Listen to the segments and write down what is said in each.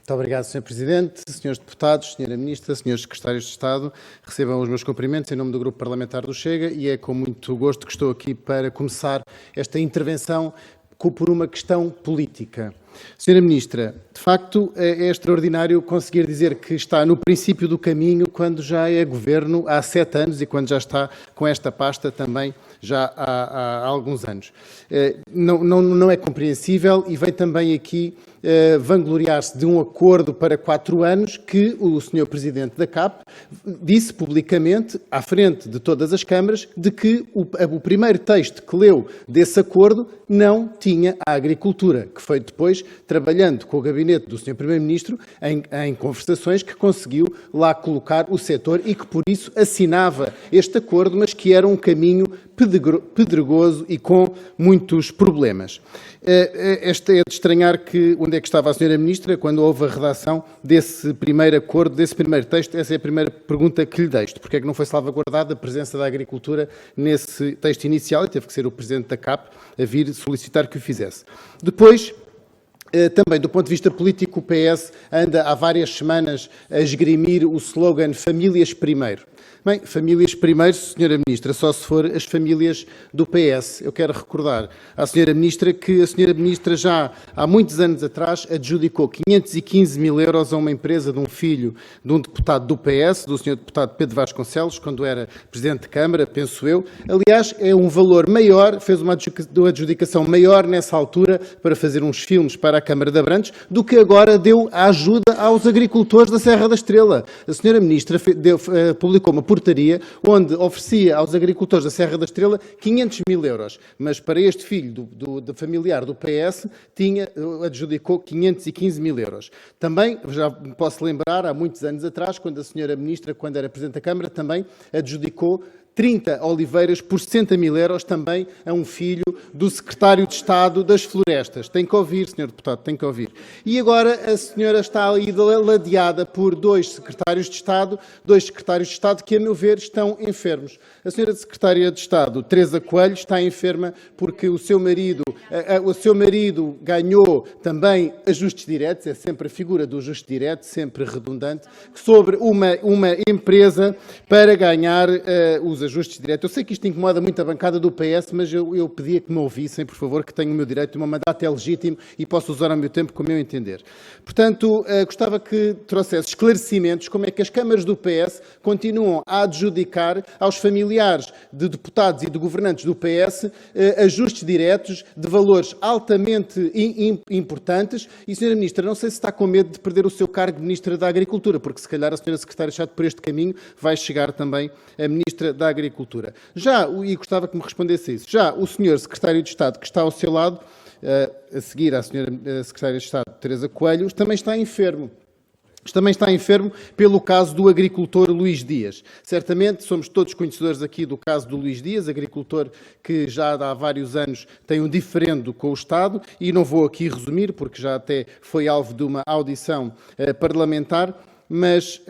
Muito obrigado, Sr. Presidente, Srs. Deputados, Sra. Ministra, Srs. Secretários de Estado. Recebam os meus cumprimentos em nome do Grupo Parlamentar do Chega e é com muito gosto que estou aqui para começar esta intervenção por uma questão política. Sra. Ministra, de facto é extraordinário conseguir dizer que está no princípio do caminho quando já é Governo há 7 anos e quando já está com esta pasta também já há alguns anos. Não é compreensível e vem também aqui vangloriar-se de um acordo para 4 anos que o Sr. Presidente da CAP disse publicamente, à frente de todas as câmaras, de que o primeiro texto que leu desse acordo não tinha a agricultura, que foi depois, trabalhando com o gabinete do Sr. Primeiro-Ministro, em conversações que conseguiu lá colocar o setor e que por isso assinava este acordo, mas que era um caminho pedregoso e com muitos problemas. Este é de estranhar que onde é que estava a Sra. Ministra quando houve a redação desse primeiro acordo, desse primeiro texto. Essa é a primeira pergunta que lhe deixo. Porque é que não foi salvaguardada a presença da agricultura nesse texto inicial e teve que ser o Presidente da CAP a vir solicitar que o fizesse. Depois, também, do ponto de vista político, o PS anda há várias semanas a esgrimir o slogan Famílias Primeiro. Bem, famílias primeiro, Sra. Ministra, só se for as famílias do PS. Eu quero recordar à Sra. Ministra que a Sra. Ministra já há muitos anos atrás adjudicou 515 mil euros a uma empresa de um filho de um deputado do PS, do Sr. Deputado Pedro Vasconcelos, quando era Presidente de Câmara, penso eu. Aliás, é um valor maior, fez uma adjudicação maior nessa altura para fazer uns filmes para a Câmara de Abrantes, do que agora deu a ajuda aos agricultores da Serra da Estrela. A Sra. Ministra publicou uma portaria onde oferecia aos agricultores da Serra da Estrela 500 mil euros, mas para este filho do familiar do PS adjudicou 515 mil euros. Também, já me posso lembrar, há muitos anos atrás, quando a Sra. Ministra, quando era Presidente da Câmara, também adjudicou 30 oliveiras por 60 mil euros também a um filho do Secretário de Estado das Florestas. Tem que ouvir, Sr. Deputado, tem que ouvir. E agora a senhora está ali ladeada por dois secretários de Estado que, a meu ver, estão enfermos. A senhora Secretária de Estado, Teresa Coelho, está enferma porque o seu marido ganhou também ajustes diretos, é sempre a figura do ajuste direto, sempre redundante, sobre uma empresa para ganhar os ajustes diretos. Eu sei que isto incomoda muito a bancada do PS, mas eu pedia que me ouvissem, por favor, que tenho o meu direito, o meu mandato é legítimo e posso usar o meu tempo como eu entender. Portanto, gostava que trouxesse esclarecimentos como é que as câmaras do PS continuam a adjudicar aos familiares de deputados e de governantes do PS ajustes diretos de valores altamente importantes. E, Sra. Ministra, não sei se está com medo de perder o seu cargo de Ministra da Agricultura, porque se calhar a Sra. Secretária de Estado por este caminho vai chegar também a Ministra da Agricultura. E gostava que me respondesse a isso, já o Sr. Secretário de Estado que está ao seu lado, a seguir à Sra. Secretária de Estado, Teresa Coelho, também está enfermo. Também está enfermo pelo caso do agricultor Luís Dias. Certamente somos todos conhecedores aqui do caso do Luís Dias, agricultor que já há vários anos tem um diferendo com o Estado, e não vou aqui resumir, porque já até foi alvo de uma audição parlamentar. Mas,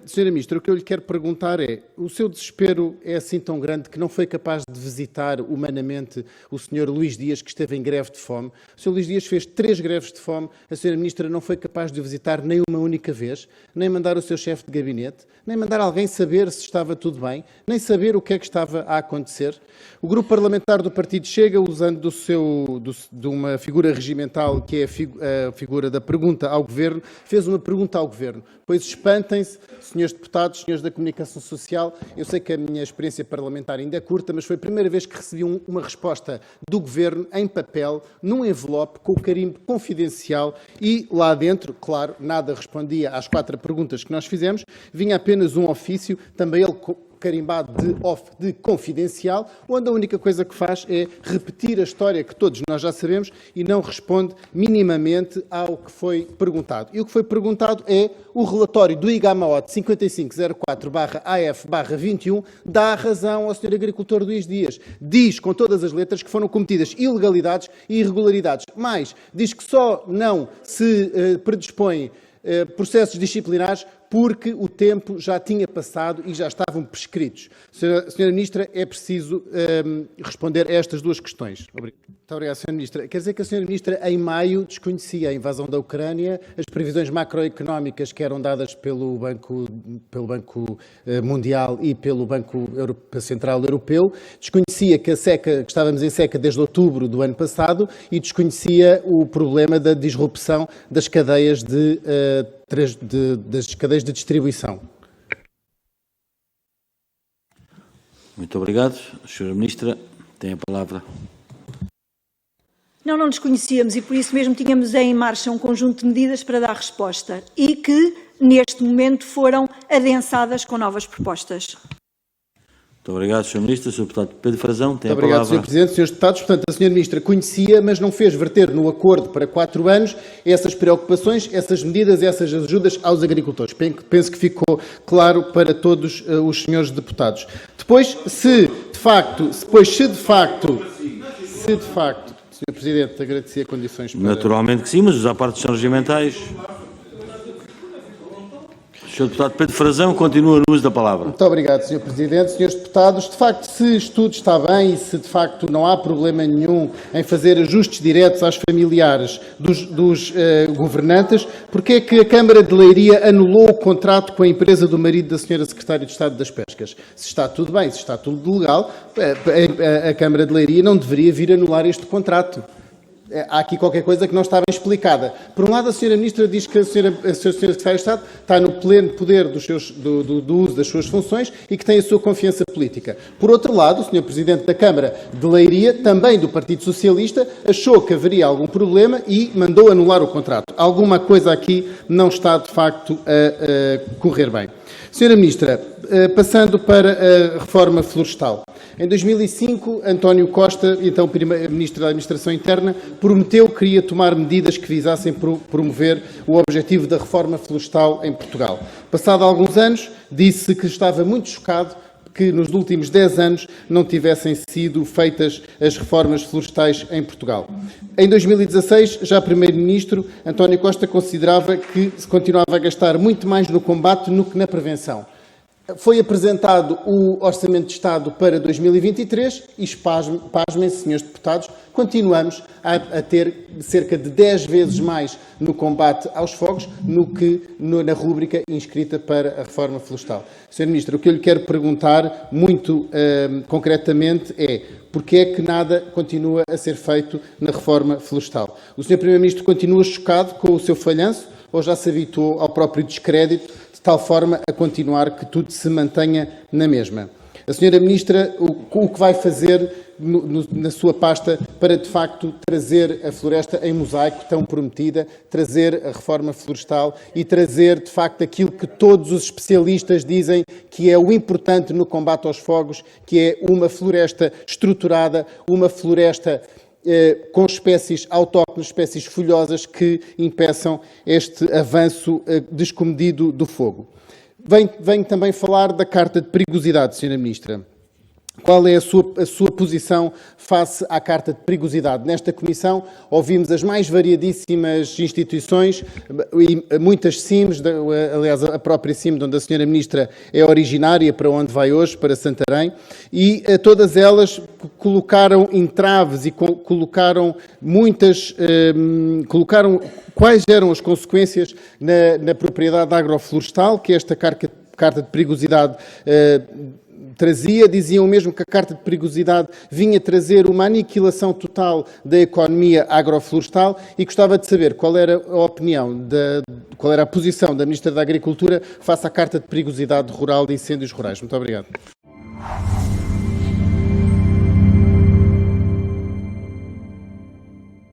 Sra. Ministra, o que eu lhe quero perguntar é, o seu desespero é assim tão grande que não foi capaz de visitar humanamente o Sr. Luís Dias, que esteve em greve de fome? O Sr. Luís Dias fez 3 greves de fome, a Sra. Ministra não foi capaz de o visitar nem uma única vez, nem mandar o seu chefe de gabinete, nem mandar alguém saber se estava tudo bem, nem saber o que é que estava a acontecer. O grupo parlamentar do Partido Chega, usando de uma figura regimental, que é a figura da pergunta ao Governo, fez uma pergunta ao Governo. Pois espantem-se, senhores deputados, senhores da Comunicação Social, eu sei que a minha experiência parlamentar ainda é curta, mas foi a primeira vez que recebi uma resposta do Governo em papel, num envelope com o carimbo confidencial e lá dentro, claro, nada respondia às 4 perguntas que nós fizemos, vinha apenas um ofício, também ele carimbado de confidencial, onde a única coisa que faz é repetir a história que todos nós já sabemos e não responde minimamente ao que foi perguntado. E o que foi perguntado é o relatório do IGAMAOT 5504/AF/21 dá razão ao Sr. Agricultor Luís Dias. Diz com todas as letras que foram cometidas ilegalidades e irregularidades, mas diz que só não se predispõem processos disciplinares porque o tempo já tinha passado e já estavam prescritos. Senhora Ministra, é preciso responder a estas duas questões. Obrigado. Muito obrigado, Sra. Ministra. Quer dizer que a Sra. Ministra, em maio, desconhecia a invasão da Ucrânia, as previsões macroeconómicas que eram dadas pelo Banco Mundial e pelo Banco Central Europeu, desconhecia que que estávamos em seca desde outubro do ano passado e desconhecia o problema da disrupção das cadeias de distribuição. Muito obrigado. Sra. Ministra, tem a palavra. Não desconhecíamos e por isso mesmo tínhamos em marcha um conjunto de medidas para dar resposta e que, neste momento, foram adensadas com novas propostas. Muito obrigado, Sr. Ministro. Sr. Deputado Pedro Frazão, tem a palavra. Obrigado, Sr. Presidente. Srs. Deputados, portanto, a Sra. Ministra conhecia, mas não fez verter no acordo para 4 anos essas preocupações, essas medidas, essas ajudas aos agricultores. Penso que ficou claro para todos os senhores deputados. Depois, se de facto, Sr. Presidente, agradecia condições para... Naturalmente que sim, mas os apartes são regimentais. Sr. Deputado Pedro Frazão, continua no uso da palavra. Muito obrigado, Sr. Presidente. Senhores deputados, de facto, se tudo está bem e se de facto não há problema nenhum em fazer ajustes diretos aos familiares dos governantes, porque é que a Câmara de Leiria anulou o contrato com a empresa do marido da Sra. Secretária de Estado das Pescas? Se está tudo bem, se está tudo legal, a Câmara de Leiria não deveria vir anular este contrato. Há aqui qualquer coisa que não está bem explicada. Por um lado, a Sra. Ministra diz que a Sra. Secretária de Estado está no pleno poder do uso das suas funções e que tem a sua confiança política. Por outro lado, o Sr. Presidente da Câmara de Leiria, também do Partido Socialista, achou que haveria algum problema e mandou anular o contrato. Alguma coisa aqui não está, de facto, a correr bem. Sra. Ministra, passando para a reforma florestal. Em 2005, António Costa, então Primeiro-Ministro da Administração Interna, prometeu que queria tomar medidas que visassem promover o objetivo da reforma florestal em Portugal. Passado alguns anos, disse que estava muito chocado que nos últimos 10 anos não tivessem sido feitas as reformas florestais em Portugal. Em 2016, já Primeiro-Ministro, António Costa considerava que se continuava a gastar muito mais no combate do que na prevenção. Foi apresentado o Orçamento de Estado para 2023 e, pasmem-se, senhores deputados, continuamos a ter cerca de 10 vezes mais no combate aos fogos do que na rúbrica inscrita para a reforma florestal. Sr. Ministro, o que eu lhe quero perguntar muito concretamente é porque é que nada continua a ser feito na reforma florestal? O Sr. Primeiro-Ministro continua chocado com o seu falhanço ou já se habituou ao próprio descrédito de tal forma a continuar que tudo se mantenha na mesma? A Sra. Ministra, o que vai fazer na sua pasta para, de facto, trazer a floresta em mosaico tão prometida, trazer a reforma florestal e trazer, de facto, aquilo que todos os especialistas dizem que é o importante no combate aos fogos, que é uma floresta estruturada, uma floresta com espécies autóctones, espécies folhosas que impeçam este avanço descomedido do fogo. Venho também falar da Carta de Perigosidade, Sra. Ministra. Qual é a sua posição face à Carta de Perigosidade? Nesta Comissão ouvimos as mais variadíssimas instituições e muitas CIMs, aliás a própria CIM de onde a Sra. Ministra é originária, para onde vai hoje, para Santarém, e todas elas colocaram entraves e colocaram quais eram as consequências na propriedade agroflorestal que esta Carta de Perigosidade trazia. Diziam mesmo que a Carta de Perigosidade vinha trazer uma aniquilação total da economia agroflorestal e gostava de saber qual era a opinião, qual era a posição da Ministra da Agricultura face à Carta de Perigosidade Rural de Incêndios Rurais. Muito obrigado.